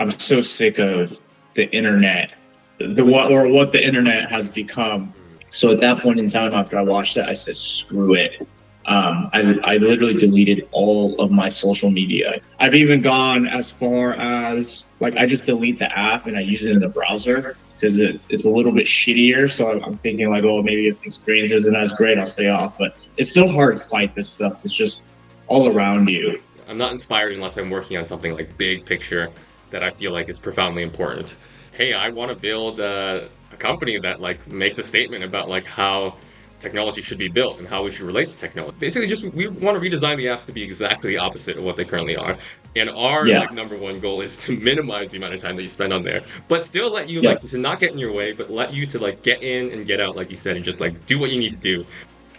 I'm so sick of the internet, what the internet has become. So at that point in time, after I watched that, I said, screw it. I literally deleted all of my social media. I've even gone as far as like I just delete the app and I use it in the browser because it's a little bit shittier. So I'm thinking like, oh, maybe if the experience isn't as great, I'll stay off. But it's so hard to fight this stuff. It's just all around you. I'm not inspired unless I'm working on something like big picture that I feel like is profoundly important. Hey, I want to build a company that like makes a statement about like how technology should be built and how we should relate to technology. Basically, just we want to redesign the apps to be exactly the opposite of what they currently are. And our Yeah. like number one goal is to minimize the amount of time that you spend on there, but still let you Yeah. like to not get in your way, but let you to like get in and get out, like you said, and just like do what you need to do.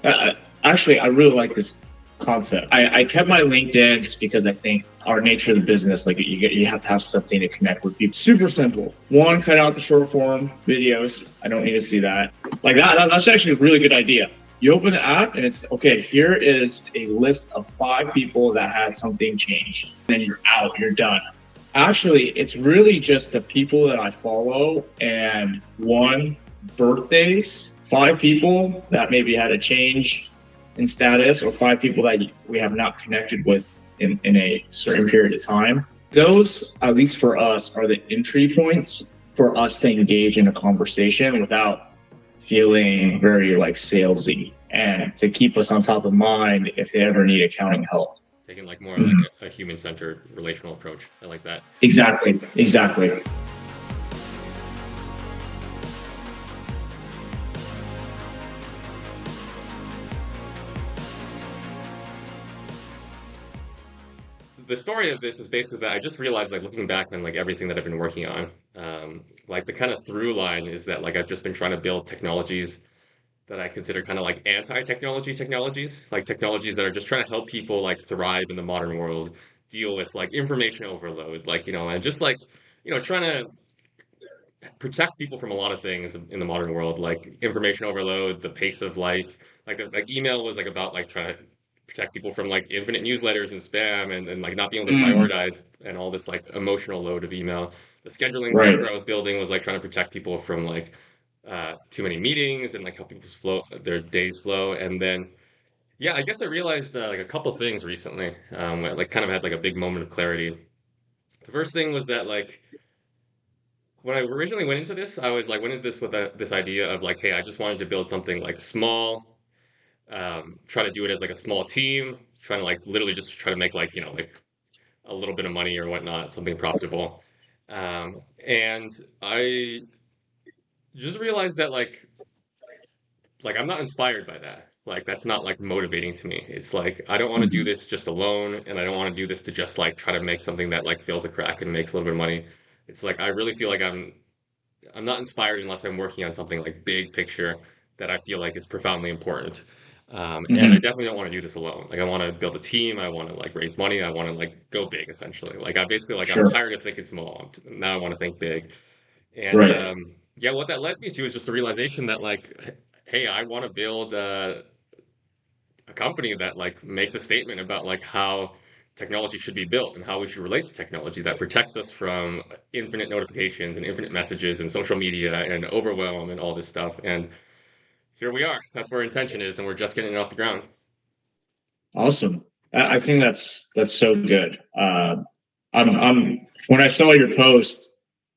Uh, Actually, I really like this concept. I kept my LinkedIn just because I think our nature of the business, like you have to have something to connect with people. Super simple. One, cut out the short form videos. I don't need to see that. Like that's actually a really good idea. You open the app and it's okay. Here is a list of 5 people that had something change. Then you're out. You're done. Actually, it's really just the people that I follow and one, birthdays, 5 people that maybe had a change in status, or 5 people that we have not connected with in a certain period of time. Those, at least for us, are the entry points for us to engage in a conversation without feeling very like salesy, and to keep us on top of mind if they ever need accounting help. Taking like more like Mhm. a human-centered relational approach. I like that. Exactly. Exactly. The story of this is basically that I just realized, like looking back on like everything that I've been working on, like the kind of through line is that like I've just been trying to build technologies that I consider kind of like anti-technology technologies, like technologies that are just trying to help people like thrive in the modern world, deal with like information overload, like and just like trying to protect people from a lot of things in the modern world, like information overload, the pace of life. Like email was like about like trying to protect people from like infinite newsletters and spam and like not being able to Mm, prioritize and all this like emotional load of email. The scheduling right. software I was building was like trying to protect people from like too many meetings and like how people's flow their days flow. And then yeah, I guess I realized like a couple things recently. I, like kind of had like a big moment of clarity. The first thing was that like when I originally went into this, I was like went into this with this idea of like, hey, I just wanted to build something like small, try to do it as like a small team, trying to like literally just try to make like like a little bit of money or whatnot, something profitable. And I just realized that like I'm not inspired by that. Like that's not like motivating to me. It's like I don't want to do Mhm. this just alone, and I don't want to do this to just like try to make something that like fills a crack and makes a little bit of money. It's like I really feel like I'm not inspired unless I'm working on something like big picture that I feel like is profoundly important. And I Mhm. definitely don't want to do this alone. Like I want to build a team. I want to like raise money. I want to like go big essentially. Like I basically like I'm Sure. tired of thinking small. Now I want to think big. And Right. yeah, what that led me to is just the realization that like, hey, I want to build a company that like makes a statement about like how technology should be built and how we should relate to technology that protects us from infinite notifications and infinite messages and social media and overwhelm and all this stuff. And here we are. That's where intention is, and we're just getting it off the ground. Awesome. I think that's so good. I'm when I saw your post,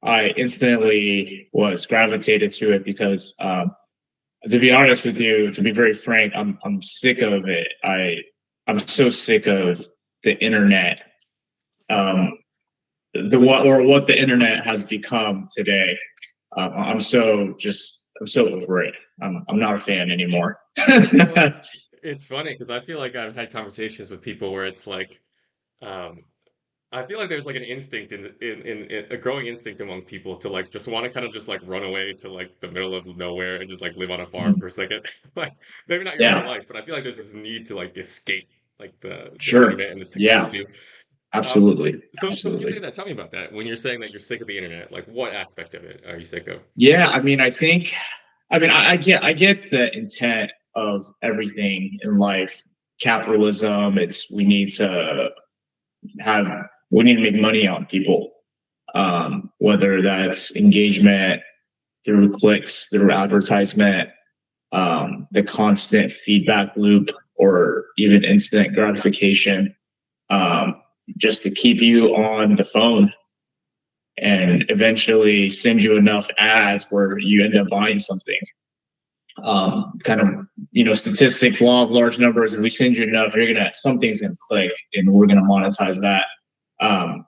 I instantly was gravitated to it because, to be honest with you, to be very frank, I'm sick of it. I'm so sick of the internet. Um, what the internet has become today. I'm so over it. I'm not a fan anymore. Well, it's funny because I feel like I've had conversations with people where it's like, um, I feel like there's like an instinct in a growing instinct among people to like just want to kind of just like run away to like the middle of nowhere and just like live on a farm for a second. Like maybe not your whole Yeah, life, but I feel like there's this need to like escape like the sure. internet and this Yeah, technology. Um, absolutely. so when you say Absolutely. that, tell me about that. When you're saying that you're sick of the internet, like what aspect of it are you sick of? Yeah, I mean, I get the intent of everything in life. Capitalism, it's have we need to make money on people. whether that's engagement through clicks, through advertisement, the constant feedback loop, or even instant gratification, um, just to keep you on the phone and eventually send you enough ads where you end up buying something. Kind of, statistics, law of large numbers. If we send you enough, something's gonna click, and we're gonna monetize that. Um,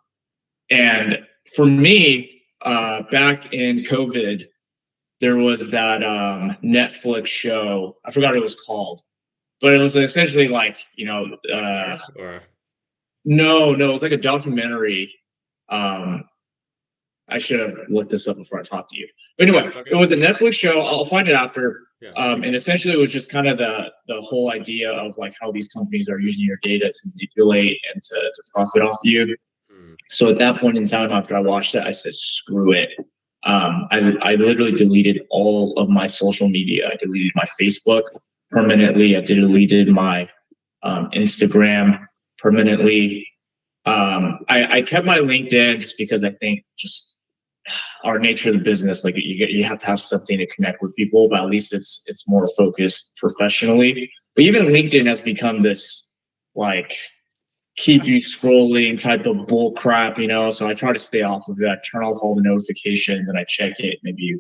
and for me, back in COVID, there was that Netflix show. I forgot what it was called, but it was essentially like, Or no, it was like a documentary. Um, I should have looked this up before I talked to you. But no, anyway, it's it okay. was a Netflix show. I'll find it after. Yeah. And essentially, it was just kind of the whole idea of like how these companies are using your data to manipulate and to profit off you. Mm. So at that point in time, after I watched it, I said, "Screw it." I literally deleted all of my social media. I deleted my Facebook permanently. I deleted my Instagram permanently. I kept my LinkedIn just because I think just our nature of the business, like you have to have something to connect with people, but at least it's more focused professionally. But even LinkedIn has become this like keep you scrolling type of bull crap, So I try to stay off of that, turn off all the notifications, and I check it maybe,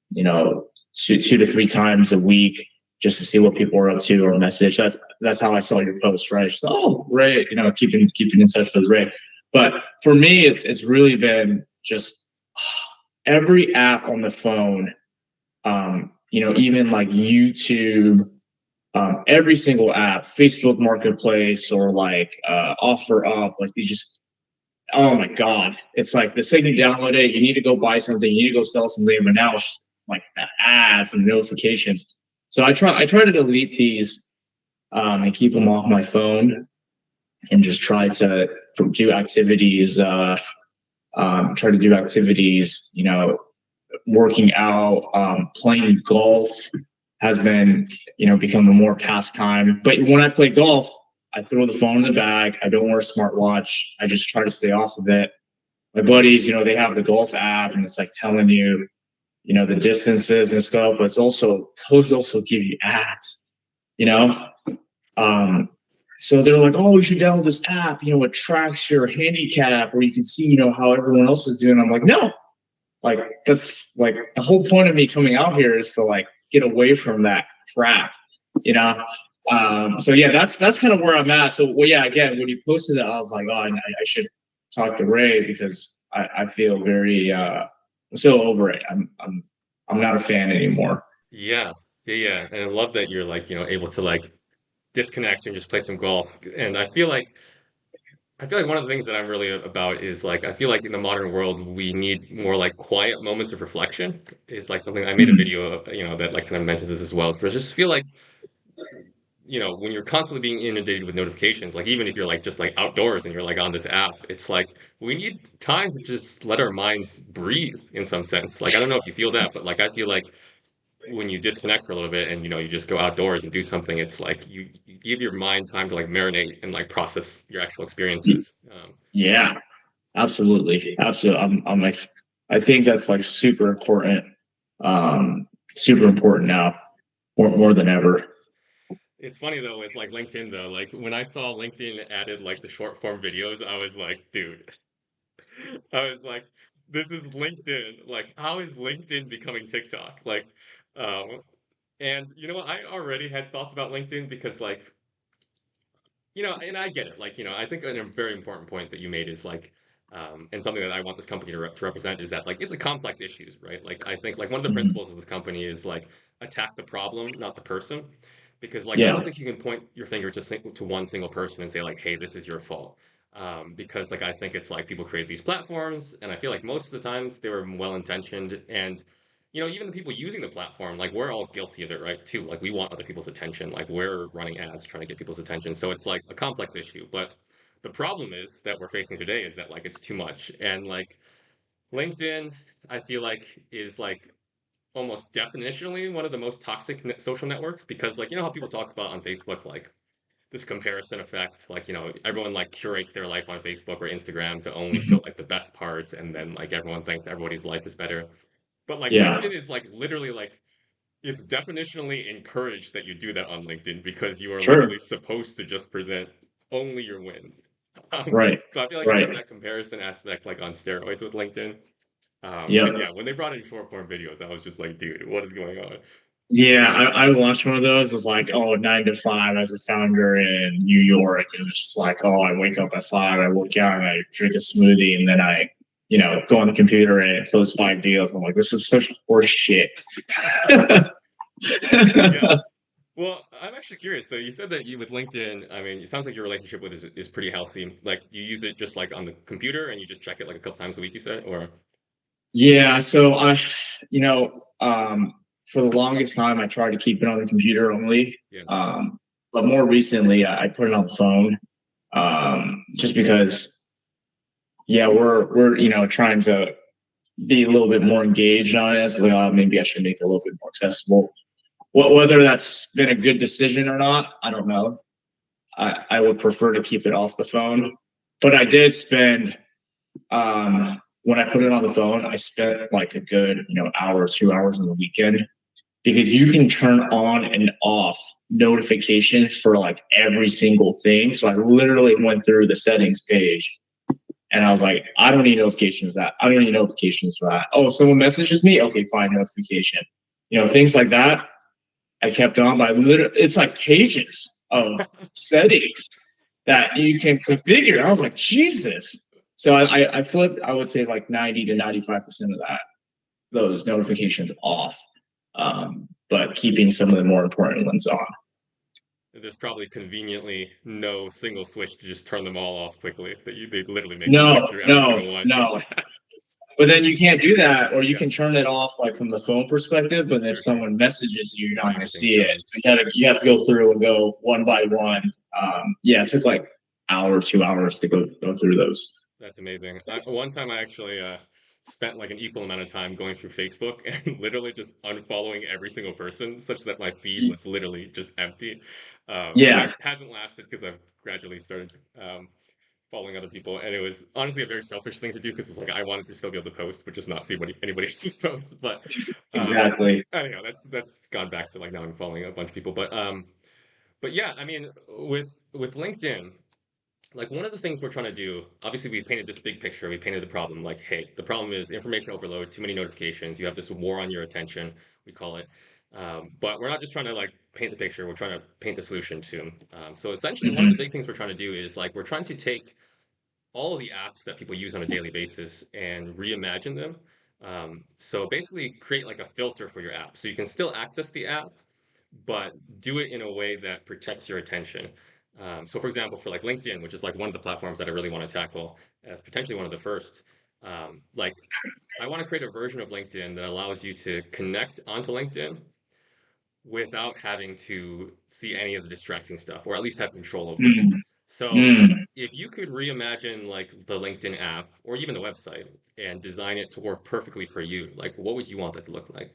you know, two to three times a week just to see what people are up to or message. That's how I saw your post, right? Just, oh, Ray, keeping in touch with Ray. But for me, it's really been just every app on the phone, even like YouTube, every single app, Facebook Marketplace or like OfferUp, like these just, oh my God. It's like the second you download it, you need to go buy something, you need to go sell something, but now it's just like the ads and notifications. So I try to delete these and keep them off my phone and just do activities, try to do activities, working out, playing golf has been, become a more pastime. But when I play golf, I throw the phone in the bag. I don't wear a smartwatch. I just try to stay off of it. My buddies, they have the golf app and it's like telling you, the distances and stuff, but those also give you ads, you know? Um, so they're like, oh, you should download this app, it tracks your handicap where you can see, how everyone else is doing. I'm like, no, like that's like the whole point of me coming out here is to like get away from that crap, you know. So yeah, that's kind of where I'm at. So well, yeah, again, when you posted it, I was like, oh, I should talk to Ray because I feel very I'm so over it. I'm not a fan anymore. Yeah. Yeah, yeah. And I love that you're like, able to like disconnect and just play some golf. And I feel like one of the things that I'm really about is like I feel like in the modern world we need more like quiet moments of reflection. Is like something I made a Mhm. video, that like kind of mentions this as well. But I just feel like, when you're constantly being inundated with notifications, like even if you're like just like outdoors and you're like on this app, it's like we need time to just let our minds breathe in some sense. Like I don't know if you feel that, but like I feel like when you disconnect for a little bit and you just go outdoors and do something, it's like you give your mind time to like marinate and like process your actual experiences. Yeah, absolutely, absolutely. I'm like, I think that's like super important now, more than ever. It's funny though with like LinkedIn though, like when I saw LinkedIn added like the short form videos, I was like, dude, I was like, this is LinkedIn. Like, how is LinkedIn becoming TikTok? Like, and I already had thoughts about LinkedIn because like, and I get it. Like, I think a very important point that you made is like, and something that I want this company to represent is that like it's a complex issues, right? Like, I think like one of the Mhm. principles of this company is like attack the problem, not the person, because like I don't Yeah. think you can point your finger to one single person and say like, hey, this is your fault. Because like I think it's like people create these platforms, and I feel like most of the times they were well intentioned, and even the people using the platform, like we're all guilty of it, right? Too. Like we want other people's attention. Like we're running ads trying to get people's attention. So it's like a complex issue. But the problem is that we're facing today is that like it's too much. And like LinkedIn, I feel like is like almost definitionally one of the most toxic social networks because like how people talk about on Facebook like this comparison effect. Like, everyone like curates their life on Facebook or Instagram to only show Mhm. like the best parts, and then like everyone thinks everybody's life is better. But like Yeah, LinkedIn is like literally like it's definitionally encouraged that you do that on LinkedIn because you are sure. literally supposed to just present only your wins. Um, Right, so I feel like it's like right. that comparison aspect like on steroids with LinkedIn. And Yep. yeah, when they brought in short form videos, I was just like, dude, what is going on? Yeah, I watched one of those. It's like, oh, 9 to 5 as a founder in New York. It was just like, oh, I wake up at 5, I work out, and I drink a smoothie, and then I, go on the computer and close 5 deals. I'm like, this is such horse shit. Yeah. Well, I'm actually curious. So you said that you with LinkedIn, I mean, it sounds like your relationship with it is pretty healthy. Like, do you use it just like on the computer and you just check it like a couple times a week, you said? Or Yeah, so you know, um, for the longest time, I tried to keep it on the computer only. yeah, But more recently, I put it on the phone, just because, yeah, we're trying to be a little bit more engaged on it. So like, maybe I should make it a little bit more accessible. Whether that's been a good decision or not, I don't know. I would prefer to keep it off the phone, but I did spend when I put it on the phone, I spent like a good hour or 2 hours on the weekend because you can turn on and off notifications for like every single thing. So I literally went through the settings page and I was like, I don't need notifications for that. I don't need notifications for that. Oh, someone messages me? Okay, fine, notification. Things like that. I kept on by literally, it's like pages of settings that you can configure. I was like, Jesus. So I flipped, I would say like 90 to 95% of those notifications off, but keeping some of the more important ones on. there's probably conveniently no single switch to just turn them all off quickly. They literally make you click No, through every no, single one. no. But then you can't do that, or you Yeah, can turn it off like from the phone perspective. But if sure. someone messages you, you're Yeah, not going to everything's see it. shown. So you have to go through and go one by one. Yeah, it took like hour, 2 hours to go through those. That's amazing. One time I actually spent like an equal amount of time going through Facebook and literally just unfollowing every single person, such that my feed was literally just empty. That Yeah, hasn't lasted because I've gradually started following other people, and it was honestly a very selfish thing to do because it's like I wanted to still be able to post, but just not see anybody else's posts. But exactly. anyhow, that's gone back to like now I'm following a bunch of people. But yeah, I mean, with LinkedIn. Like one of the things we're trying to do, obviously we've painted this big picture, we painted the problem, like, hey, the problem is information overload, too many notifications, you have this war on your attention, we call it. But we're not just trying to like paint the picture, we're trying to paint the solution too. So essentially one of the Hmm. big things we're trying to do is like we're trying to take all of the apps that people use on a daily basis and reimagine them. So basically create like a filter for your app. So you can still access the app, but do it in a way that protects your attention. So for example, for like LinkedIn, which is like one of the platforms that I really want to tackle as potentially one of the first, like I want to create a version of LinkedIn that allows you to connect onto LinkedIn without having to see any of the distracting stuff, or at least have control over it. Mm, So mm, if you could reimagine like the LinkedIn app or even the website and design it to work perfectly for you, like what would you want that to look like?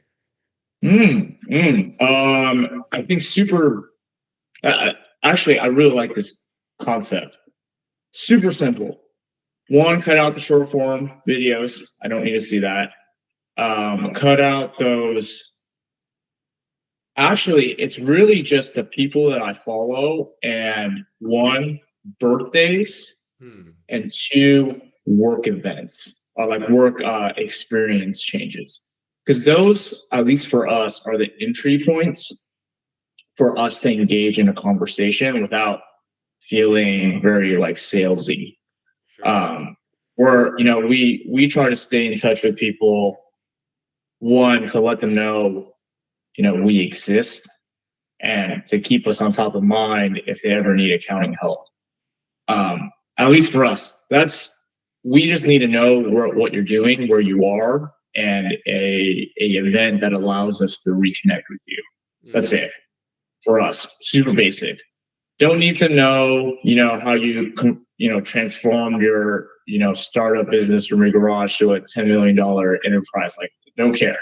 I think super. Actually, I really like this concept. Super simple. One, cut out the short form videos. I don't need to see that. Cut out those. Actually, it's really just the people that I follow, and one, birthdays, Hmm, and two, work events or like work experience changes. Because those, at least for us, are the entry points for us to engage in a conversation without feeling very like salesy. sure. Um, where we try to stay in touch with people, one, to let them know we exist and to keep us on top of mind if they ever need accounting help. At least for us, we just need to know what you're doing, where you are, and a event that allows us to reconnect with you. That's Hmm, it for us. Super basic. Don't need to know, how you transformed your, startup business from your garage to a $10 million enterprise. Like, don't care.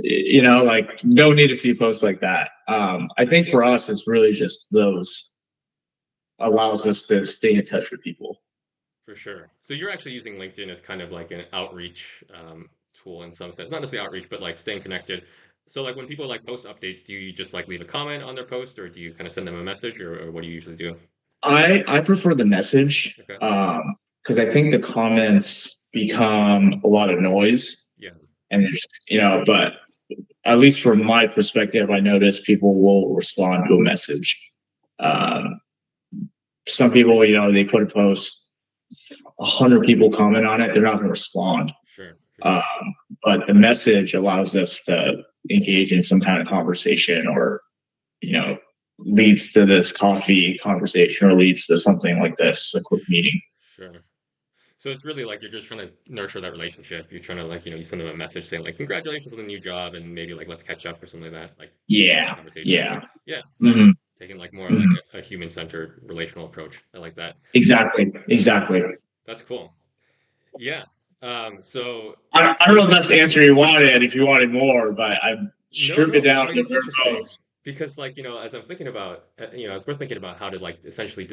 like don't need to see posts like that. I think for us, it's really just those allows us to stay in touch with people. For sure. So you're actually using LinkedIn as kind of like an outreach tool in some sense. Not necessarily outreach, but like staying connected. So like when people like post updates, do you just like leave a comment on their post or do you kind of send them a message or what do you usually do? I prefer the message Okay. because I think the comments become a lot of noise Yeah. and but at least from my perspective, I notice people will respond to a message. Um, some people, they put a post, 100 people comment on it, they're not going to respond. Sure. For Um, sure. but the message allows us to engage in some kind of conversation or, you know, leads to this coffee conversation or leads to something like this, a quick meeting. Sure. So it's really like you're just trying to nurture that relationship. You're trying to like, you send them a message saying like, congratulations on the new job and maybe like let's catch up or something like that. Like have a Yeah. conversation. Yeah. Yeah, Mm-hmm. nice. Taking like more like Mm-hmm. a human-centered relational approach. I like that. Exactly. Exactly. That's cool. Yeah. So I don't know if that's the answer you wanted, if you wanted more, but I've no, stripped it no. I down mean, to it's bare interesting bones. because like, as I'm thinking about, as we're thinking about how to like essentially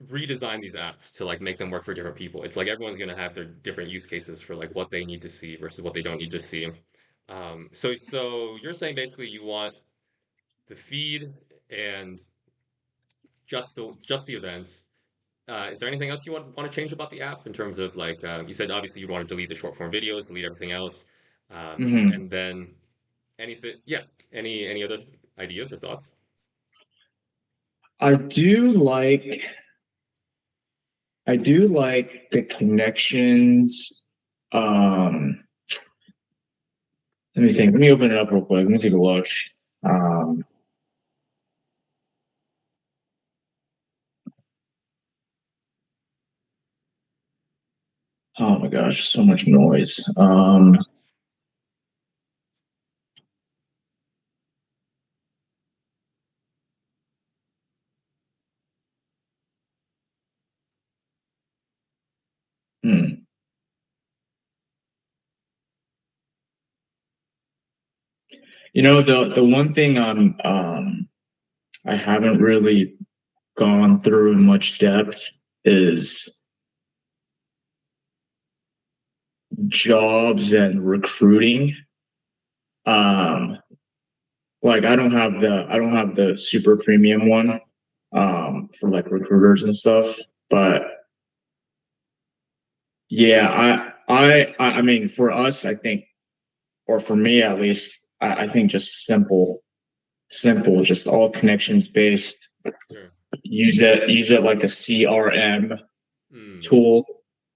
redesign these apps to like make them work for different people. It's like everyone's going to have their different use cases for like what they need to see versus what they don't need to see. So you're saying basically you want the feed and just the events. Is there anything else you want to change about the app in terms of like you said obviously you want to delete the short form videos, delete everything else, Mm-hmm. and then anything, yeah, any other ideas or thoughts? I do like I do like the connections. Um, Let me think. Let me open it up real quick. Let me take a look. Um, oh my gosh, so much noise. Hmm. The one thing I haven't really gone through in much depth is jobs and recruiting. Um, like I don't have the super premium one for like recruiters and stuff. But yeah, I mean for us, I think, or for me at least, I think just simple, just all connections based. Sure. Use it like a CRM Hmm. tool.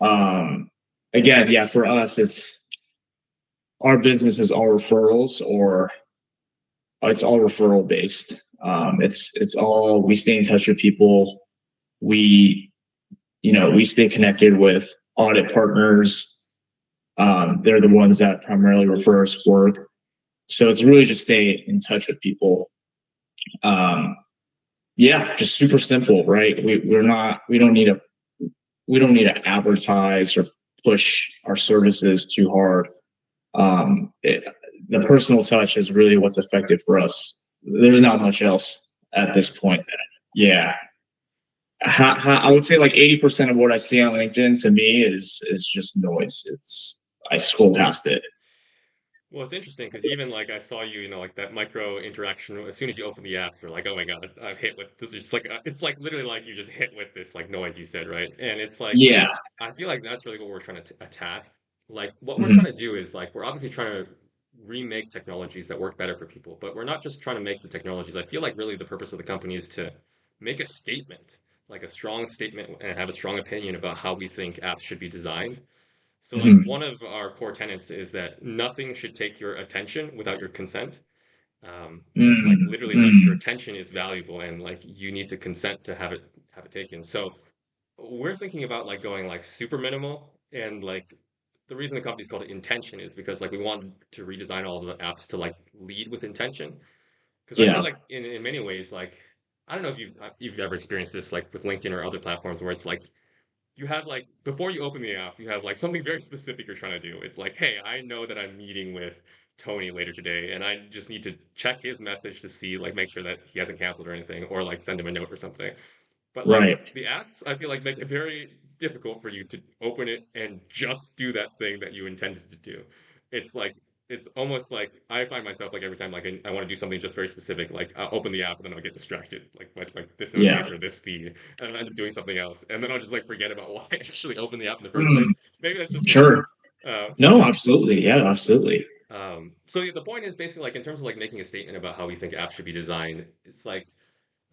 Um, Again, yeah, for us, it's our business is all referrals or it's all referral based. It's all we stay in touch with people. We we stay connected with audit partners. They're the ones that primarily refer us work. So it's really just stay in touch with people. Um, yeah, just super simple, right? We don't need to advertise or push our services too hard. Um, it, the personal touch is really what's effective for us. There's not much else at this Yeah. point. Yeah, I would say like 80% of what I see on LinkedIn to me is just noise. It's I scroll past it. Well, it's interesting because even like I saw you, like that micro interaction. As soon as you open the app, you're like, "Oh my God, I'm hit with this." Is just like it's like literally like you just hit with this like noise you said, right? And it's like Yeah. I feel like that's really what we're trying to attack. Like what we're trying Mhm. to do is like we're obviously trying to remake technologies that work better for people, but we're not just trying to make the technologies. I feel like really the purpose of the company is to make a statement, like a strong statement, and have a strong opinion about how we think apps should be designed. So like Mhm. one of our core tenets is that nothing should take your attention without your consent. Um, like Mhm. literally like your Mhm. attention is valuable and like you need to consent to have it taken. So we're thinking about like going like super minimal and like the reason the company's called it intention is because like we want to redesign all the apps to like lead with intention. Because I feel Yeah. like in many ways like I don't know if you've ever experienced this like with LinkedIn or other platforms where it's like you have like before you open the app, you have like something very specific you're trying to do. It's like, hey, I know that I'm meeting with Tony later today, and I just need to check his message to see like make sure that he hasn't canceled or anything, or like send him a note or something. But like Right. the apps, I feel like make it very difficult for you to open it and just do that thing that you intended to do. It's like it's almost like I find myself like every time like I want to do something just very specific, like I'll open the app and then I'll get distracted, like this Yeah. notification or this feed, and I'll end up doing something else, and then I'll just like forget about why I actually opened the app in the first Mm, place. Maybe that's just me. sure. No, But absolutely. Yeah, absolutely. so yeah, the point is basically like in terms of like making a statement about how we think apps should be designed, it's like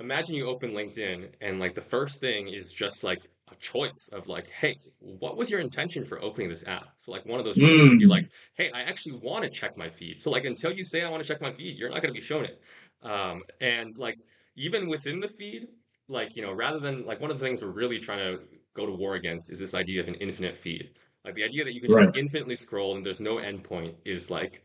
imagine you open LinkedIn and like the first thing is just like a choice of like, hey, what was your intention for opening this app? So like one of those choices could be Mm, like, hey, I actually want to check my feed. So like until you say I want to check my feed, you're not going to be shown it. And like even within the feed, like rather than like one of the things we're really trying to go to war against is this idea of an infinite feed. Like the idea that you can just right. infinitely scroll and there's no endpoint is like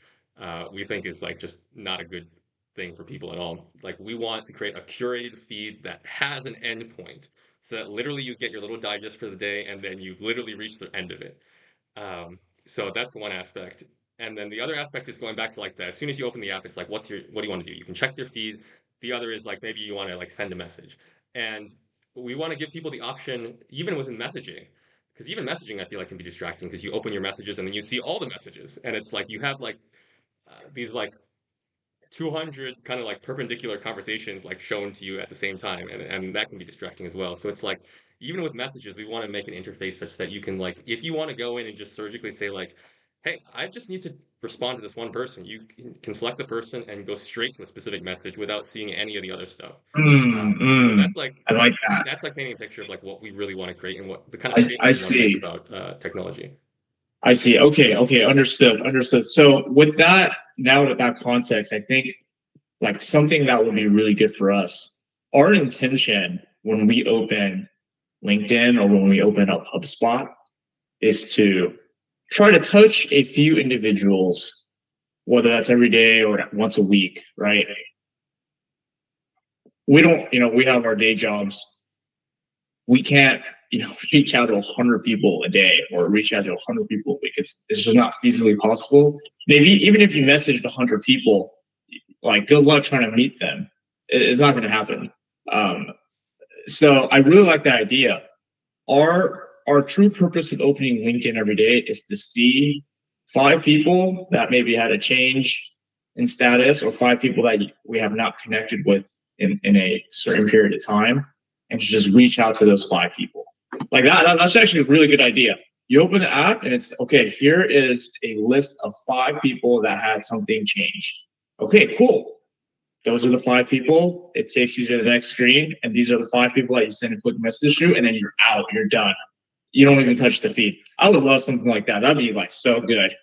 we think is like just not a good thing for people at all. Like we want to create a curated feed that has an endpoint, so that literally you get your little digest for the day, and then you literally reach the end of it. So that's one aspect. And then the other aspect is going back to like that. As soon as you open the app, it's like, what do you want to do? You can check their feed. The other is like maybe you want to like send a message, and we want to give people the option even within messaging. Because even messaging, I feel like can be distracting because you open your messages and then you see all the messages, and it's like you have like these like 200 kind of like perpendicular conversations like shown to you at the same time, and that can be distracting as well. So it's like even with messages we want to make an interface such that you can like if you want to go in and just surgically say like, hey, I just need to respond to this one person, you can select the person and go straight to a specific message without seeing any of the other stuff. So Mm. I like that. that's like painting a picture of like what we really want to create and what the kind of I statement we want to make see. about technology. I see. Okay. Okay. Understood. Understood. So with that, now with that context, I think like something that would be really good for us. Our intention when we open LinkedIn or when we open up HubSpot is to try to touch a few individuals, whether that's every day or once a week, right? We don't, we have our day jobs. We can't, reach out to 100 people a day or reach out to 100 people a week. It's just not feasibly possible. Maybe even if you messaged 100 people, like good luck trying to meet them. It's not going to happen. Um, so I really like that idea. Our true purpose of opening LinkedIn every day is to see 5 people that maybe had a change in status or 5 people that we have not connected with in a certain period of time, and to just reach out to those 5 people. Like that's actually a really good idea. You open the app and it's okay, here is a list of 5 people that had something change. Okay, cool. Those are the 5 people. It takes you to the next screen, and these are the 5 people that you send a quick message to, and then you're out. You're done. You don't even touch the feed. I would love something like that. That'd be like so good.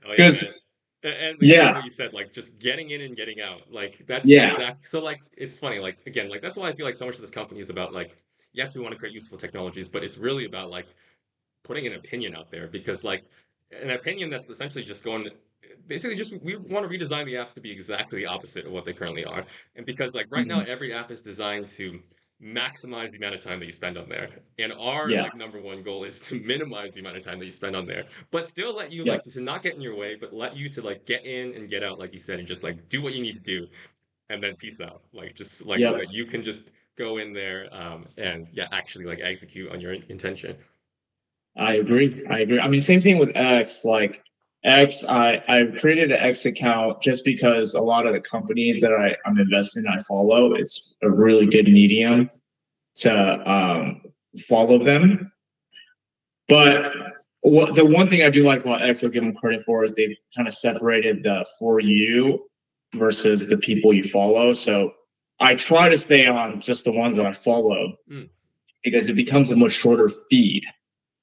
Oh yeah, man. Because And again, like yeah, what you said, like just getting in and getting out. Like that's yeah, exact. So like it's funny. Like again, like that's why I feel like so much of this company is about like yes, we want to create useful technologies, but it's really about like putting an opinion out there because like an opinion that's essentially just going basically just we want to redesign the apps to be exactly the opposite of what they currently are. And because like right now mhm, every app is designed to maximize the amount of time that you spend on there. And our yeah, like number one goal is to minimize the amount of time that you spend on there, but still let you yeah, like to not get in your way, but let you to like get in and get out like you said and just like do what you need to do and then peace out. Like just like yeah. so that you can just go in there and yeah actually like execute on your intention. I agree. I agree. I mean, same thing with X. Like X, I created an X account just because a lot of the companies that I'm investing in, I follow. It's a really good medium to follow them. But the one thing I do like about X, I'll give them credit for, is they've kind of separated the for you versus the people you follow. So I try to stay on just the ones that I follow Mm, because it becomes a much shorter feed.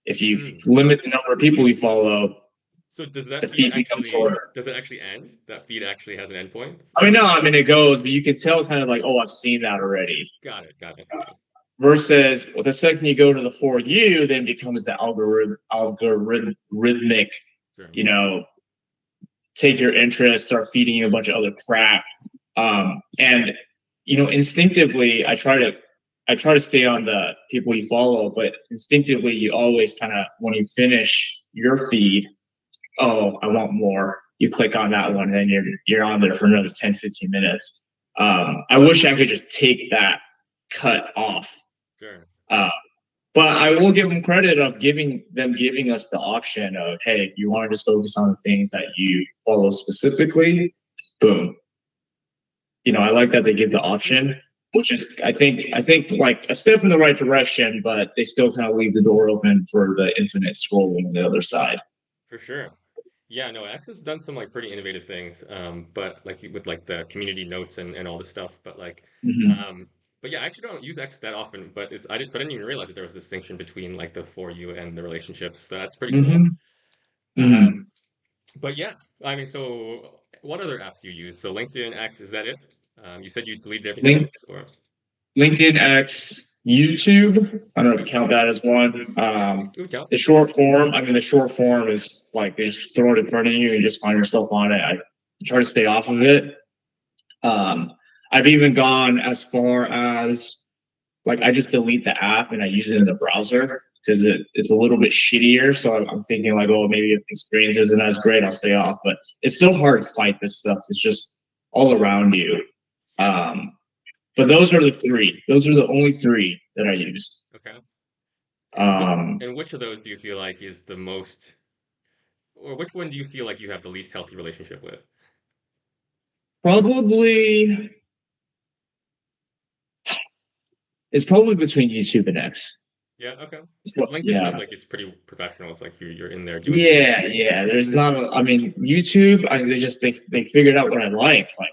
If you mm. limit the number of people you follow, So does that the feed feed becomes actually shorter. does it actually end? That feed actually has an endpoint? I mean, no, I mean it goes, but you can tell kind of like, oh, I've seen that already. Got it, got it. Versus well, the second you go to the for you, then becomes the algorithmic, Sure. you know, take your interest, start feeding you a bunch of other crap. And instinctively, I try to. I try to stay on the people you follow, but instinctively you always kind of, when you finish your feed, oh, I want more. You click on that one, and then you're on there for another 10, 15 minutes. I wish I could just take that cut off. Sure. Uh, but I will give them credit of giving us the option of, hey, if you want to just focus on the things that you follow specifically, boom. I like that they give the option, which is I think like a step in the right direction, but they still kind of leave the door open for the infinite scrolling on the other side. For sure. Yeah, no, X has done some like pretty innovative things, but like with like the community notes and all this stuff. But like, Mm-hmm. um, but yeah, I actually don't use X that often. But so I didn't even realize that there was a distinction between like the for you and the relationships. So that's pretty cool. Mm-hmm. Mm-hmm. Um, but yeah, I mean, so what other apps do you use? So LinkedIn, X, is that it? You said you deleted everything Link, else, or LinkedIn X, YouTube. I don't know if you count that as one. yeah, it would count. The short form. I mean, the short form is like they just throw it in front of you and just find yourself on it. I try to stay off of it. Um, I've even gone as far as like I just delete the app and I use it in the browser because it's a little bit shittier. So I'm thinking like, oh, maybe if the experience isn't as great, I'll stay off. But it's so hard to fight this stuff. It's just all around you. Um, but those are the three. Those are the only three that I use. Okay. And what Um, and which of those do you feel like is the most, or which one do you feel like you have the least healthy relationship with? probably it's probably between YouTube and X. Yeah, okay. Because LinkedIn seems Yeah, like it's pretty professional. It's like you're in there doing things. yeah. There's not. I mean, YouTube. They figured out what I like. Like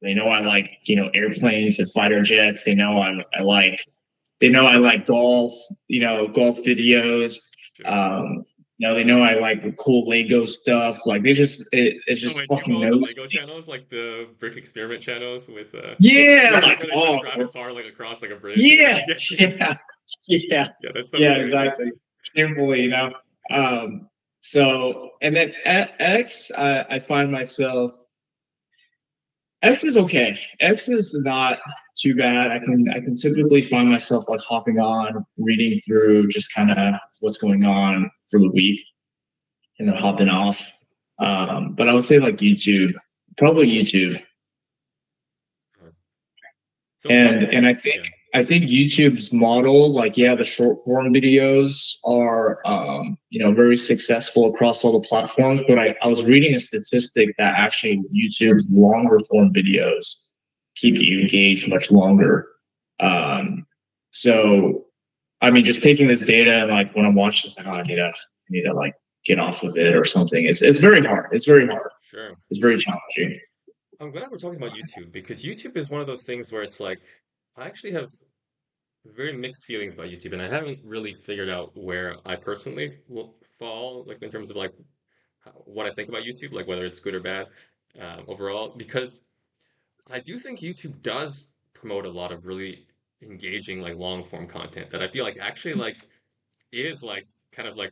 they know I like airplanes and fighter jets. They know I like golf. Golf videos. Sure. Um, they know I like the cool Lego stuff. Like it Oh just wait, do you fucking follow the knows Lego me. channels, like the brick experiment channels with Yeah, where like they try to oh drive a car like across like a bridge or yeah, whatever? yeah, yeah, Yeah, that stuff is yeah, amazing. exactly. Shamefully. So and then at X, I find myself X is okay. X is not too bad. I can typically find myself like hopping on, reading through just kind of what's going on for the week, and then hopping off. But I would say like YouTube, probably YouTube. So what? And I think Yeah. YouTube's model, like yeah, the short form videos are very successful across all the platforms. But I was reading a statistic that actually YouTube's longer form videos keep you engaged much longer. So I mean, just taking this data and like when I'm watching this, like oh, I need to like get off of it or something. It's very hard. It's very hard. Sure. It's very challenging. I'm glad we're talking about YouTube because YouTube is one of those things where it's like I actually have very mixed feelings about YouTube, and I haven't really figured out where I personally will fall, like in terms of like what I think about YouTube, like whether it's good or bad overall. Because I do think YouTube does promote a lot of really engaging, like long form content that I feel like actually like is like kind of like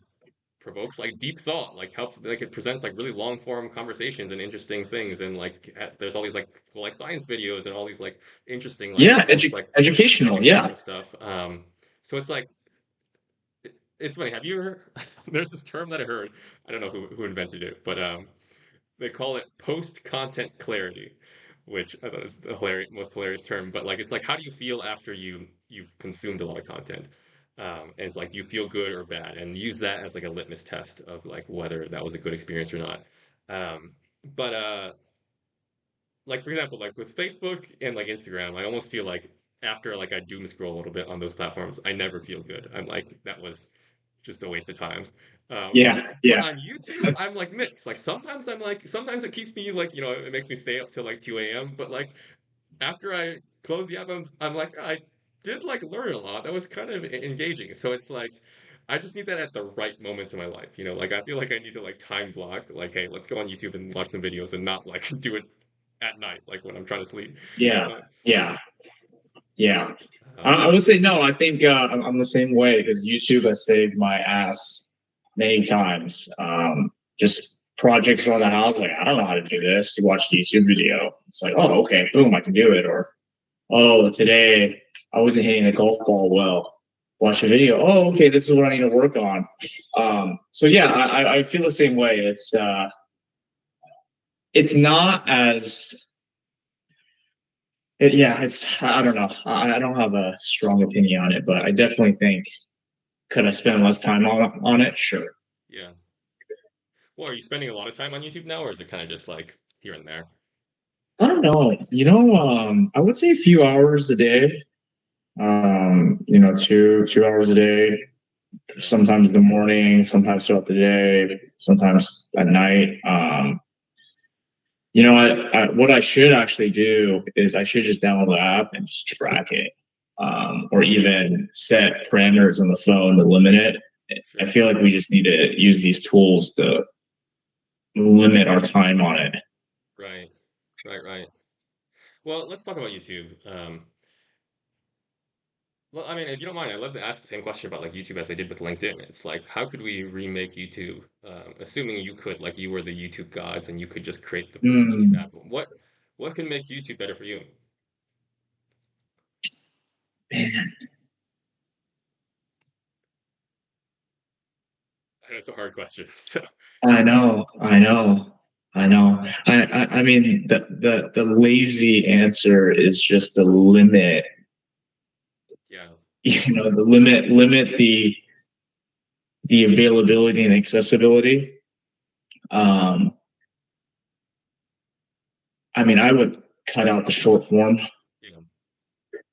provokes like deep thought, like helps, like it presents like really long form conversations and interesting things, and like there's all these like cool like science videos and all these like interesting like Yeah, almost like educational. Yeah. educational stuff. So it's like it's funny. Have you ever? There's this term that I heard. I don't know who invented it, but they call it post content clarity, which I thought is the most hilarious term. But like, it's like, how do you feel after you've consumed a lot of content? And it's like, do you feel good or bad? And use that as like a litmus test of like whether that was a good experience or not. Um, but like for example, like with Facebook and like Instagram, I almost feel like after like I doom scroll a little bit on those platforms, I never feel good. I'm like, that was just a waste of time. Um, Yeah. but Yeah. on YouTube, I'm like mixed. Like sometimes it keeps me like, it makes me stay up till like 2 a.m. But like after I close the app, I'm like, I did like learn a lot. That was kind of engaging. So it's like, I just need that at the right moments in my life. Like I feel like I need to like time block, like, hey, let's go on YouTube and watch some videos and not like do it at night, like when I'm trying to sleep. Yeah. Uh, Yeah. Yeah. I but would say no. I think I'm the same way because YouTube has saved my ass many times. Just projects around the house, like I don't know how to do this. You watch a YouTube video, it's like, oh, okay, boom, I can do it. Or oh, today I wasn't hitting the golf ball well. Watch a video. Oh, okay, this is what I need to work on. So yeah, I feel the same way. It's not as yeah, it's I don't know. I don't have a strong opinion on it, but I definitely think could I spend less time on it? Sure. Yeah. Well, are you spending a lot of time on YouTube now, or is it kind of just like here and there? I don't know. I would say a few hours a day. Two hours a day. Sure. Sometimes in the morning, sometimes throughout the day, sometimes at night. What I should actually do is I should just download the app and just track it, or even set parameters on the phone to limit it. I Sure. feel like we just need to use these tools to limit our time on it. Right. Right. Right. Well, let's talk about YouTube. Well, I mean, if you don't mind, I'd love to ask the same question about like YouTube as I did with LinkedIn. It's like, how could we remake YouTube? Assuming you could, like, you were the YouTube gods and you could just create the perfect YouTube Mm, app. What can make YouTube better for you? man, That's a hard question. So, I know, I know, I know. I mean, the lazy answer is just the limit. yeah, Limit the availability and accessibility. Um, I mean, I would cut out the short form yeah,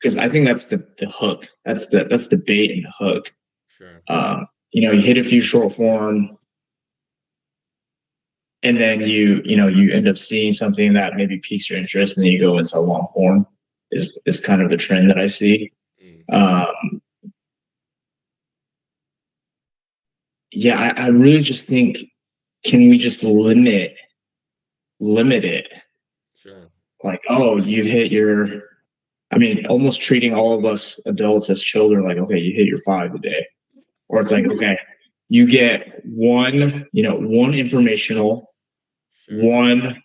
because I think that's the hook. That's the bait and the hook. sure. You hit a few short form, and then you end up seeing something that maybe piques your interest, and then you go into long form. Is kind of the trend that I see. Mm, Um, yeah, I really just think can we just limit it? sure. Like, oh, you've hit your I mean, almost treating all of us adults as children, like, okay, you hit your five a day. Or it's like, okay, you get one informational, Sure. one,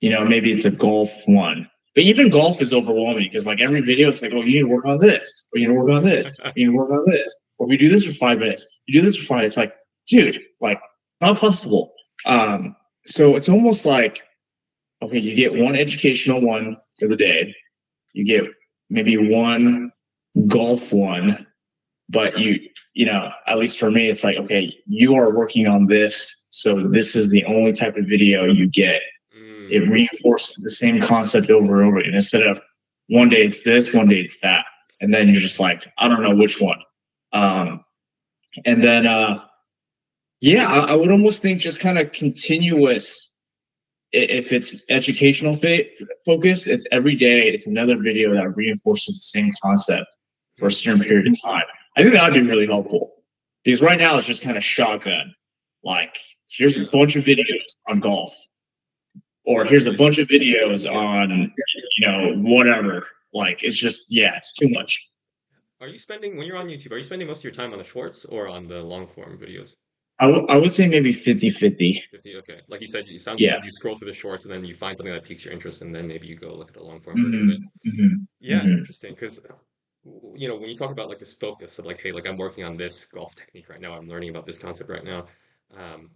maybe it's a golf one. But even golf is overwhelming because like every video, it's like, oh, you need to work on this, or you need to work on this, you need to work on this. Or if we do this for 5 minutes, you do this for five. It's like, dude, like, not possible. Um, so it's almost like, okay, you get one educational one for the day, you get maybe one golf one, but at least for me, it's like, okay, you are working on this. So this is the only type of video you get. Mm, It reinforces the same concept over and over again. Instead of one day it's this, one day it's that. And then you're just like, I don't know which one. Um, and then, yeah, I would almost think just kind of continuous. If it's educational focused, it's every day. It's another video that reinforces the same concept for a mm, certain period of time. I think that would be really helpful because right now it's just kind of shotgun. Like, here's a yeah. bunch of videos on golf, or here's a bunch of videos Yeah. on, whatever. Like, it's just, yeah, it's too much. Are you spending, when you're on YouTube, are you spending most of your time on the shorts or on the long form videos? I would say maybe 50-50. 50, okay. Like you said, you Yeah. said you scroll through the shorts and then you find something that piques your interest and then maybe you go look at a long form version of it. Hmm. Hmm. Yeah, it's Hmm. interesting because when you talk about like this focus of like, hey, like I'm working on this golf technique right now, I'm learning about this concept right now. Um,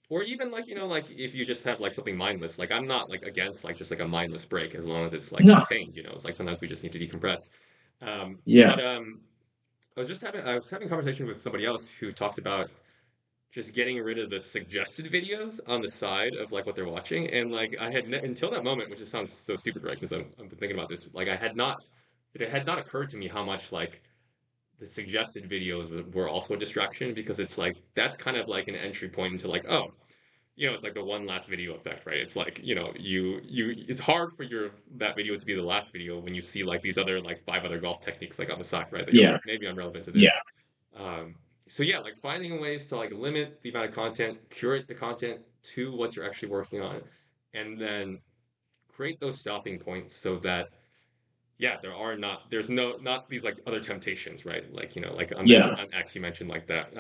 or even like, like if you just have like something mindless, like I'm not like against like just like a mindless break as long as it's like No. contained. It's like sometimes we just need to decompress. Yeah. But I was having a conversation with somebody else who talked about just getting rid of the suggested videos on the side of like what they're watching. And like I had until that moment, which just sounds so stupid, right? Because I've been thinking about this, like it had not occurred to me how much like the suggested videos were also a distraction because it's like that's kind of like an entry point into like, oh, it's like the one last video effect, right? It's like, it's hard for that video to be the last video when you see like these other like five other golf techniques like on the side, right? That you're like, Yeah. maybe I'm relevant to this. Yeah. Um, so yeah, like finding ways to like limit the amount of content, curate the content to what you're actually working on, and then create those stopping points so that yeah, there's not these like other temptations, right? Like, like Yeah. on X you mentioned like that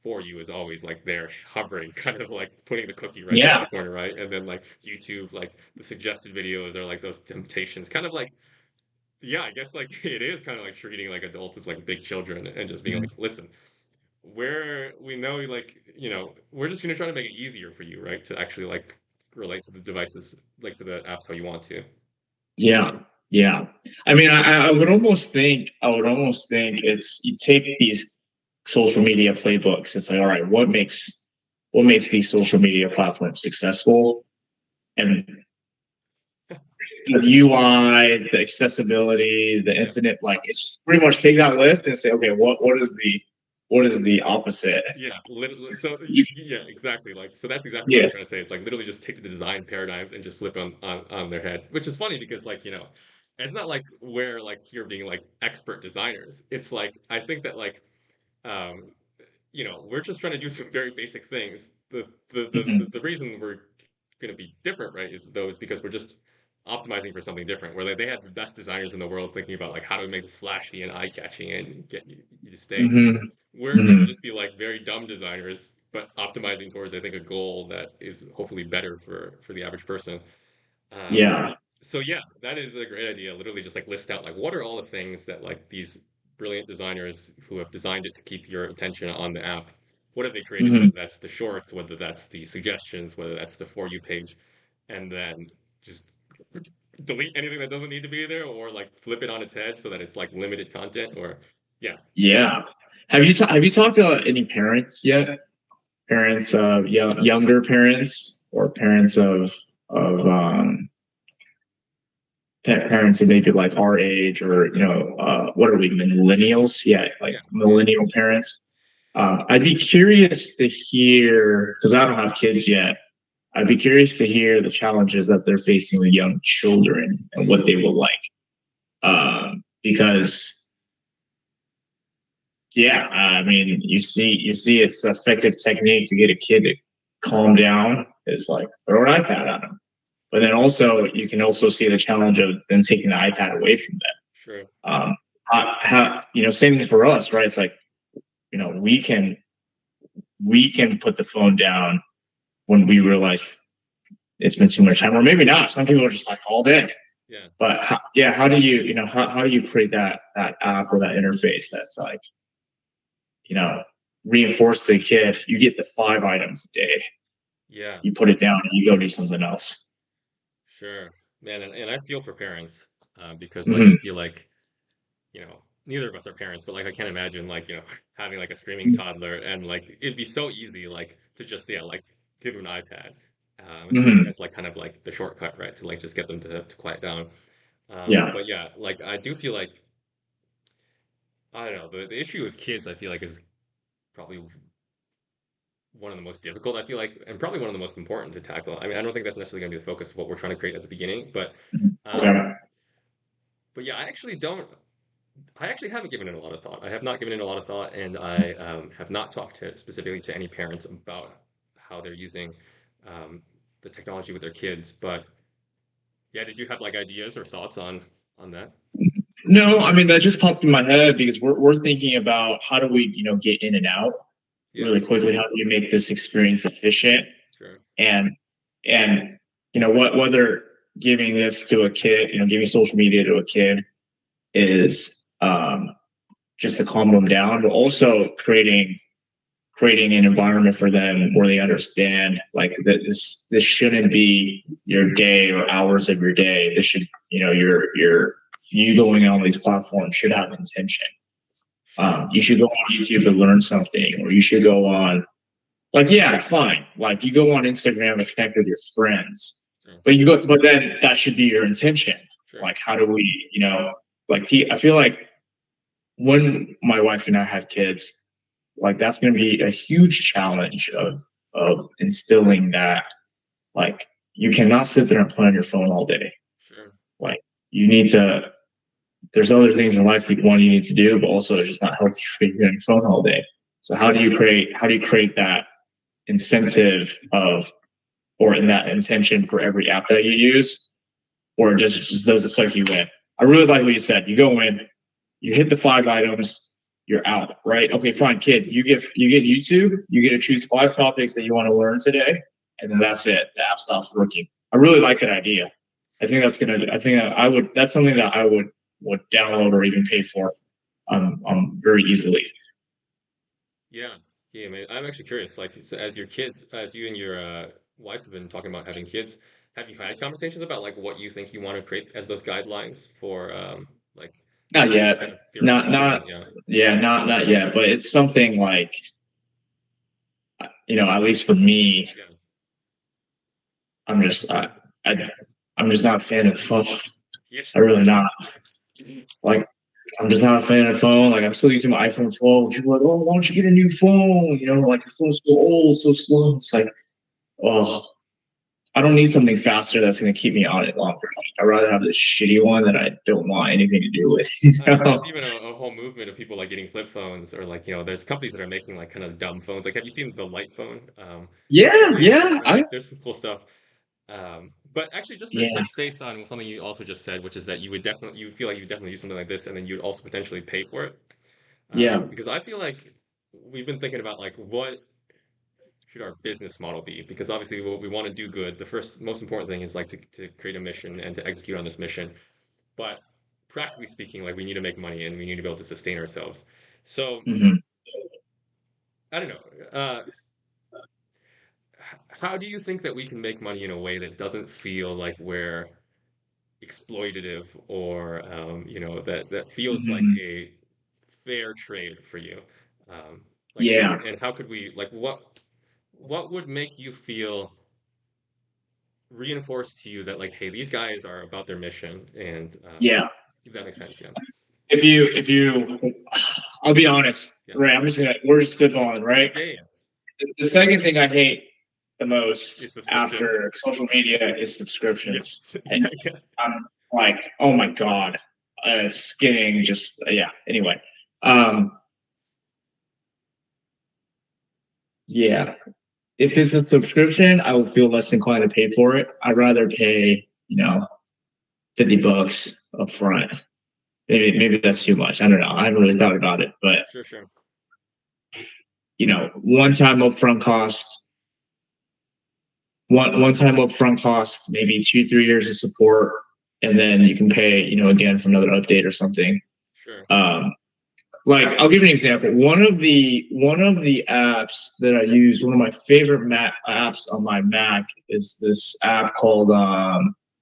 for you is always like there hovering, kind of like putting the cookie right there in Yeah. the corner, right? And then like YouTube, like the suggested videos are like those temptations, kind of like yeah, I guess like it is kind of like treating like adults as like big children and just being like, listen, we know like, we're just gonna try to make it easier for you, right? To actually like relate to the devices, like to the apps how you want to. Yeah, yeah. I mean, I would almost think it's you take these social media playbooks. It's like, all right, what makes these social media platforms successful, and the UI, the accessibility, the Yeah. infinite, like it's pretty much take that list and say, okay, what is the opposite? Yeah, literally. So You, yeah, exactly. Like, so that's exactly what I'm yeah. trying to say. It's like literally just take the design paradigms and just flip on their head, which is funny because like, it's not like we're like here being like expert designers. It's like I think that like um we're just trying to do some very basic things. Mhm, The reason we're going to be different, right, is though is because we're just optimizing for something different. Where like they have the best designers in the world thinking about like how do we make this flashy and eye-catching and get you to stay. mhm, We're going to mhm. just be like very dumb designers, but optimizing towards I think a goal that is hopefully better for the average person. Um, Yeah. so yeah, that is a great idea. Literally just like list out like what are all the things that like these brilliant designers who have designed it to keep your attention on the app, what have they created? Mhm. Whether that's the shorts, whether that's the suggestions, whether that's the For You page, and then just delete anything that doesn't need to be there or like flip it on its head so that it's like limited content or yeah. Yeah. Have you talked to any parents yet? Parents of younger parents or parents of parents of maybe like our age or what are we millennials? Yeah, like Yeah, yeah, millennial parents. I'd be curious to hear because I don't have kids yet. I'd be curious to hear the challenges that they're facing with young children and what they will like. Because yeah, I mean, you see, it's an effective technique to get a kid to calm down is like throw an iPad at them. But then also you can also see the challenge of then taking the iPad away from sure. them. Same thing for us, right? It's like we can put the phone down when we realize it's been too much time, or maybe not. Some people are just like all day. Yeah. But how do how do you create that app or that interface that's like you know reinforce the kid? You get the 5 items a day. Yeah, You put it down and you go do something else. sure. Man, and I feel for parents because like I Mm-hmm. feel like neither of us are parents, but like I can't imagine like, having like a screaming toddler and like it'd be so easy like to just yeah, like give them an iPad Mm-hmm. as like kind of like the shortcut, right? To like just get them to quiet down. Yeah. But yeah, like I do feel like I don't know, the issue with kids I feel like is probably one of the most difficult, I feel like, and probably one of the most important to tackle. I mean, I don't think that's necessarily gonna be the focus of what we're trying to create at the beginning, um Okay. but yeah, I actually haven't given it a lot of thought. I have not given it a lot of thought, and I have not talked specifically to any parents about how they're using um, the technology with their kids. But yeah, did you have like ideas or thoughts on that? No, I mean that just popped in my head because we're thinking about how do we get in and out Yeah, really quickly. How do you make this experience efficient sure. and and what whether giving this to a kid, giving social media to a kid is just to calm them down, but also creating an environment for them where they understand like that this shouldn't be your day or hours of your day. This should you going on these platforms should have intention. Sure. You should go on YouTube to learn something, or you should go on like yeah, fine. Like you go on Instagram to connect with your friends, Sure. but then that should be your intention. Sure. Like how do we, I feel like when my wife and I have kids, like that's going to be a huge challenge of instilling that like you cannot sit there and play on your phone all day. Sure. Like you need to. There's other things in life that one you need to do, but also it's just not healthy for you on your phone all day. So how do you create that incentive of or in that intention for every app that you use, or just does it suck you in? I really like what you said. You go in, you hit the 5 items, you're out, right? Okay, fine, kid. You get YouTube. You get to choose 5 topics that you want to learn today, and then that's it. The app stops working. I really like that idea. I think that's gonna. I think I would. That's something that I would would download or even pay for very easily. Yeah, yeah, man. I'm actually curious. Like, so as your kid, as you and your wife have been talking about having kids, have you had conversations about like what you think you want to create as those guidelines for like Not this yet. kind of Not theoretical not thinking? Yeah, yeah, not yet. But it's something like, at least for me, yeah, I'm just I, I'm just not a fan of the phone. yes, I really not. Like, I'm just not a fan of the phone. Like, I'm still using my iPhone 12. People are like, oh, why don't you get a new phone? Like, the phone's so old, so slow. It's like, oh, I don't need something faster that's going to keep me on it longer. I'd rather have this shitty one that I don't want anything to do with. I know. There's even a whole movement of people like getting flip phones, or like there's companies that are making like kind of dumb phones. Like, have you seen the light phone? Yeah, Yeah, yeah. yeah, Like, there's some cool stuff. But actually, just to yeah, touch base on something you also just said, which is that you feel like you would definitely use something like this, and then you'd also potentially pay for it. yeah. Because I feel like we've been thinking about like what should our business model be? Because obviously, what we want to do good, the first most important thing is like to create a mission and to execute on this mission. But practically speaking, like we need to make money and we need to be able to sustain ourselves. So Hmm. I don't know. How do you think that we can make money in a way that doesn't feel like we're exploitative or that feels like Hmm. a fair trade for you? Like Yeah, and how could we like what would make you feel reinforced to you that like, hey, these guys are about their mission and yeah. if that makes sense, yeah. If you, I'll be honest, Yeah. right? we're just spitballing, right? Yeah, yeah. The second thing I hate the It's most subscriptions. after social media is subscriptions. Yes. And Yeah, yeah. I'm like, oh my God, it's getting just, yeah. Anyway, um, yeah. If it's a subscription, I would feel less inclined to pay for it. I'd rather pay, $50 up front. Maybe that's too much. I don't know. I haven't really thought about it, but Sure, sure. one time upfront cost, one time upfront cost, maybe 2 3 years of support, and then you can pay, again for another update or something. Sure. Um, like, I'll give you an example. One of the apps that I use, one of my favorite apps on my Mac is this app called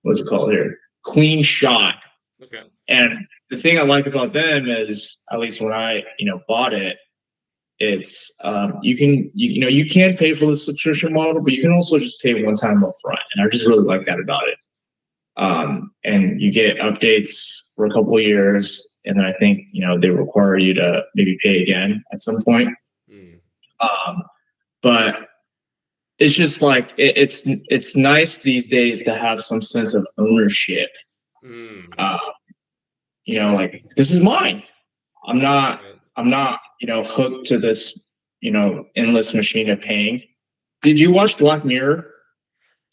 what's it called here? Clean Shot. Okay. And the thing I like about them is, at least when I bought it, it's you can pay for the subscription model, but you can also just pay one time upfront, and I just really like that about it. And you get updates for a couple of years, and then I think they require you to maybe pay again at some point. Mm. Um, but it's just like it's nice these days to have some sense of ownership. Mm. Uh, like, this is mine. I'm not Right. I'm not hooked to this endless machine of paying. Did you watch Black Mirror?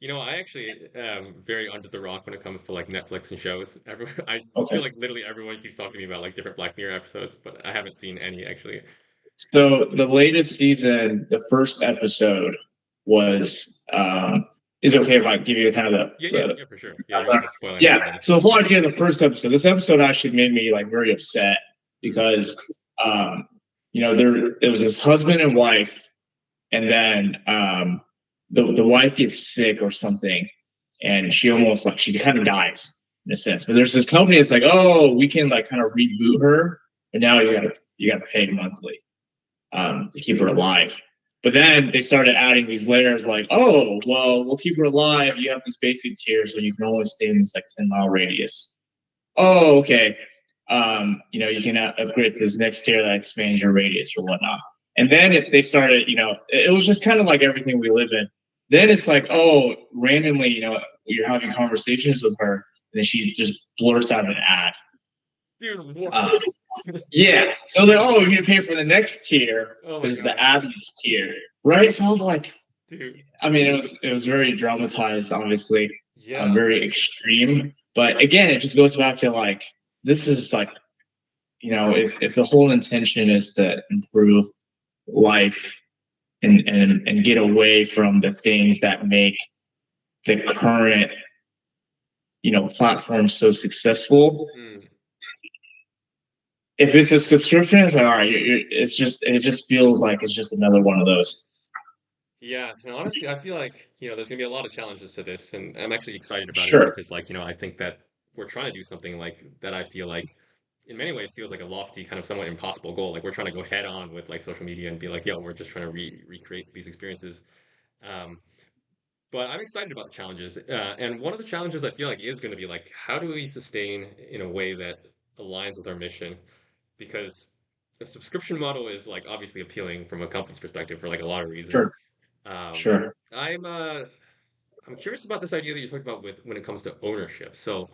I actually am very under the rock when it comes to like Netflix and shows. I feel Okay. like literally everyone keeps talking to me about like different Black Mirror episodes, but I haven't seen any actually. So the latest season, the first episode was is it okay if I give you kind of Yeah, yeah, the yeah, for sure. Yeah, you don't want to spoil yeah. anything then. So the whole idea of the first episode, this episode actually made me like very upset Mm. because there was this husband and wife, and then the wife gets sick or something, and she almost like she kind of dies in a sense. But there's this company that's like, oh, we can like kind of reboot her, but now you gotta pay monthly to keep her alive. But then they started adding these layers like, oh, well, we'll keep her alive. You have this basic tier, so you can only stay in this like 10-mile radius. Oh, okay. You can upgrade this next tier that expands your radius or whatnot. And then they started, it was just kind of like everything we live in. Then it's like, oh, randomly, you're having conversations with her, and then she just blurts out an ad. Dude, what? Uh, yeah. So they're, oh, you're gonna pay for the next tier, Oh my which is the God. adless tier, right? So I was like, Dude. I mean, it was very dramatized, obviously, Yeah. very extreme. But again, it just goes back to like, this is like, if the whole intention is to improve life and get away from the things that make the current platform so successful, Mm. if it's a subscription, it's like, all right, it just feels like it's just another one of those. Yeah, and honestly, I feel like, there's gonna be a lot of challenges to this, and I'm actually excited about it Sure, because, like, I think that we're trying to do something like that. I feel like, in many ways, feels like a lofty, kind of somewhat impossible goal. Like we're trying to go head on with like social media and be like, yo, we're just trying to recreate these experiences. Um, but I'm excited about the challenges, and one of the challenges I feel like is going to be like, how do we sustain in a way that aligns with our mission? Because the subscription model is like obviously appealing from a company's perspective for like a lot of reasons. sure, Um, sure. I'm uh I'm curious about this idea that you talked about with when it comes to ownership. So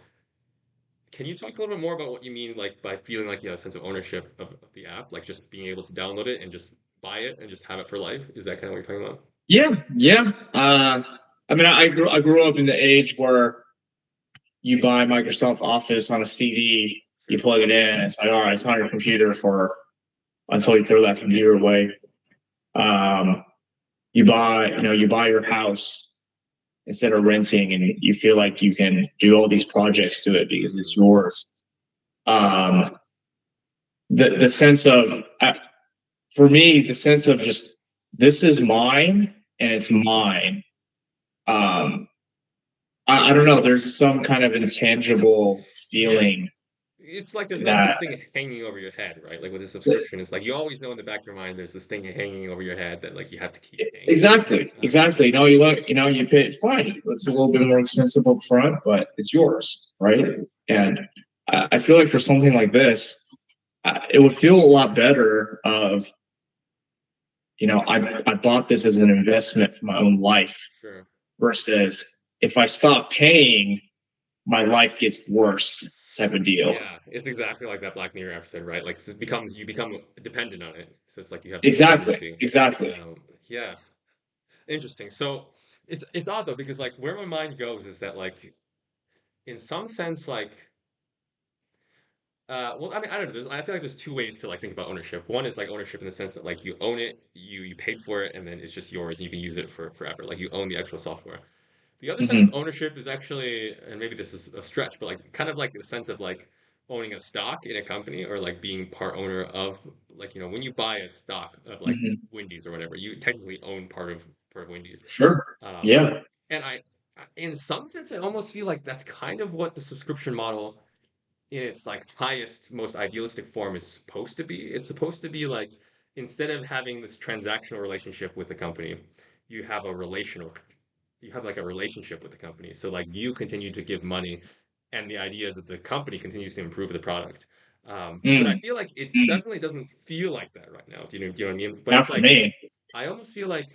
can you talk a little bit more about what you mean like by feeling like you have a sense of ownership of the app, like just being able to download it and just buy it and just have it for life? Is that kind of what you're talking about? Yeah, yeah. I mean, I grew up in the age where you buy Microsoft Office on a CD, you Sure. plug it in, it's like, all right, it's on your computer for until you throw that computer away. Um, you buy your house instead of renting, and you feel like you can do all these projects to it because it's Hmm. yours. Um, the sense of for me, the sense of just this is mine and it's mine. Um, I don't know. There's some kind of intangible Yeah. feeling It's like there's not this that thing hanging over your head, right? Like with a subscription, it's like you always know in the back of your mind there's this thing hanging over your head that like you have to keep paying. exactly, Um, exactly. You pay it fine. It's a little bit more expensive up front, but it's yours, right? And I feel like for something like this, it would feel a lot better of I bought this as an investment for my own life sure. versus if I stop paying, my life gets worse type of deal. Yeah, it's exactly like that Black Mirror episode, right? Like it becomes you become dependent on it. So it's like you have this Exactly, dependency. exactly. Yeah, interesting. So it's odd though because like where my mind goes is that like in some sense like well, I mean, I don't know. I feel like there's two ways to like think about ownership. One is like ownership in the sense that like you own it, you paid for it, and then it's just yours, and you can use it for forever. Like you own the actual software. The other sense of Hmm. ownership is actually, and maybe this is a stretch, but like kind of like the sense of like owning a stock in a company or like being part owner of like when you buy a stock of like Hmm. Wendy's or whatever, you technically own part of Wendy's. Sure. Um, Yeah. and in some sense, I almost feel like that's kind of what the subscription model in its like highest, most idealistic form is supposed to be. It's supposed to be like instead of having this transactional relationship with the company, you have a relational, you have like a relationship with the company. So like you continue to give money, and the idea is that the company continues to improve the product. But I Mm, feel like it mm. definitely doesn't feel like that right now. Do you know what I mean? But Not it's for like me. I almost feel like,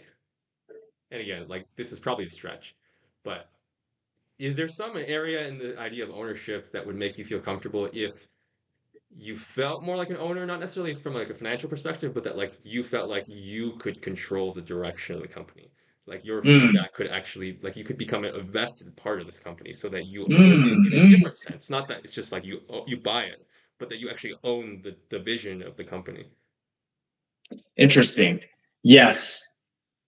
and again, like this is probably a stretch, but is there some area in the idea of ownership that would make you feel comfortable if you felt more like an owner, not necessarily from like a financial perspective, but that like you felt like you could control the direction of the company. Like your Mm, feedback could actually like you could become a vested part of this company so that you own it mm, in a mm. different sense. Not that it's just like you buy it, but that you actually own the vision of the company. Interesting. Yes,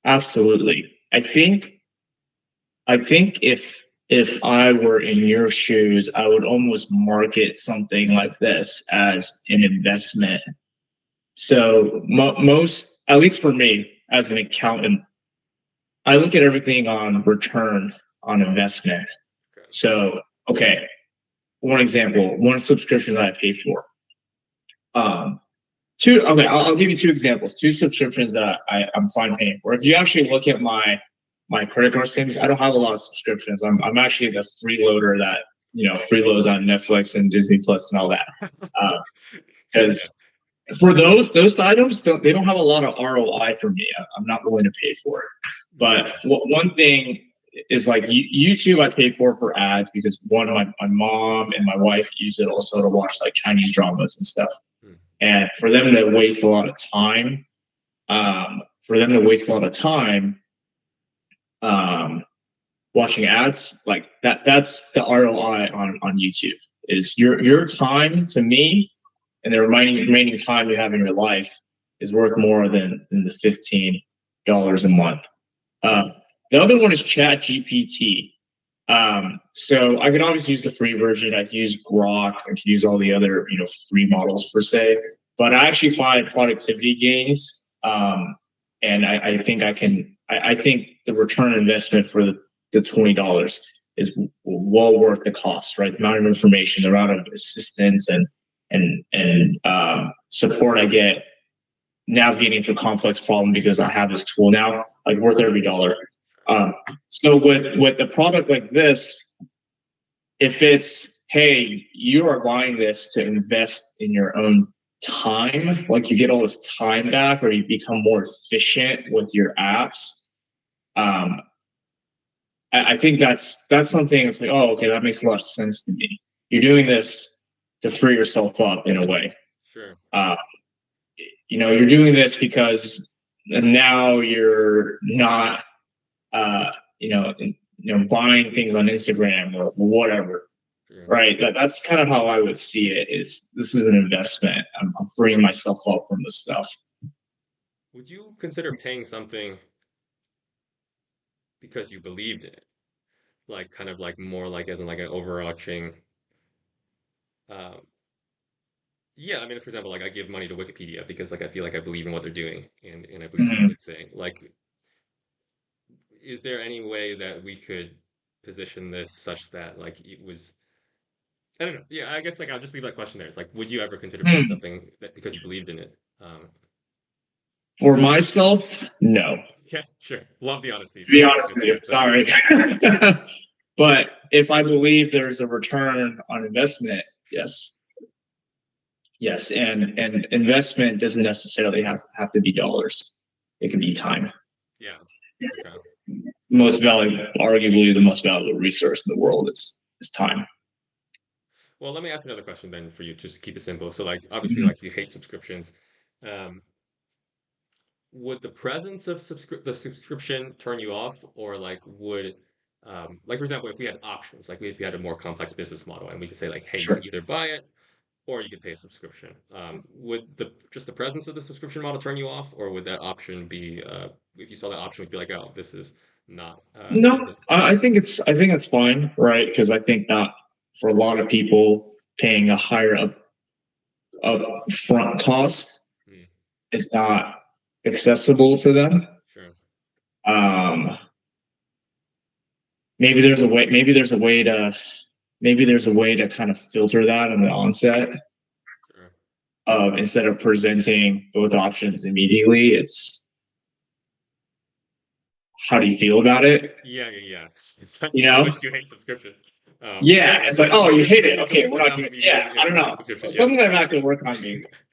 absolutely. I think if I were in your shoes, I would almost market something like this as an investment. So most, at least for me as an accountant, I look at everything on return on investment. Okay. So, okay, one example, one subscription that I paid for. Um, two, okay, I'll give you two examples, two subscriptions that I'm fine paying for. If you actually look at my credit card statements, I don't have a lot of subscriptions. I'm actually the freeloader that freeloads on Netflix and Disney Plus and all that. Yeah. Because for those items, they don't have a lot of ROI for me. I'm not willing to pay for it. But Yeah. one thing is like YouTube, I pay for ads because one, my mom and my wife use it also to watch like Chinese dramas and stuff. Hmm. And for them to waste a lot of time, for them to waste a lot of time um, watching ads, like that's the ROI on YouTube. Is your time to me and the remaining time you have in your life is worth more than the $15 a month. Uh, the other one is Chat GPT. So I could obviously use the free version. I could use Grok. I could use all the other, free models per se. But I actually find productivity gains, and I think I can. I think the return on investment for the $20 is well worth the cost. Right, the amount of information, the amount of assistance and support I get navigating through complex problem because I have this tool now, like worth every dollar. Um, so with a product like this, if it's, hey, you are buying this to invest in your own time, like you get all this time back or you become more efficient with your apps. um, I think that's something that's like, oh, okay, that makes a lot of sense to me. You're doing this to free yourself up in a way. Sure. uh, you're doing this because now you're not uh, buying things on Instagram or whatever. Sure. Right. That's kind of how I would see it. Is this is an investment. I'm freeing myself up from this stuff. Would you consider paying something because you believed in it? Like kind of like more like as in like an overarching um yeah, I mean, for example, like I give money to Wikipedia because like I feel like I believe in what they're doing and I believe it's a Mhm. good thing. Like, is there any way that we could position this such that like it was I don't know. Yeah, I guess like I'll just leave that question there. It's like, would you ever consider paying Hmm. something that because you believed in it? For myself, no. Yeah, sure. Love the honesty, To be man. honest with you, That's sorry. good. But if I believe there's a return on investment, Sure. yes, yes, and investment doesn't necessarily have to be dollars. It can be time. Yeah. Okay. Most valuable, arguably the most valuable resource in the world is time. Well, let me ask another question then for you, just to keep it simple. So like obviously Mhm. like you hate subscriptions. Um, would the presence of the subscription turn you off, or like would like for example, if we had options, like if we had a more complex business model and we could say like, hey, you Sure. can either buy it or you could pay a subscription. Would the just the presence of the subscription model turn you off, or would that option be if you saw that option, would be like, oh, this is not No, worth it? I think it's fine, right? Because I think that for a lot of people, paying a higher up front cost Mm, is not accessible to them. sure, Um, maybe there's a way. Maybe there's a way to kind of filter that on the onset. sure. Instead of presenting both options immediately, it's how do you feel about it? Yeah, yeah, yeah. It's like You how know? much do you hate subscriptions? Yeah, Yeah, like it's like, oh, don't you hate it. don't Okay, make we're this not sound doing. Yeah, immediately. I don't It's a know. subscription. So Yeah. something like that could work on me.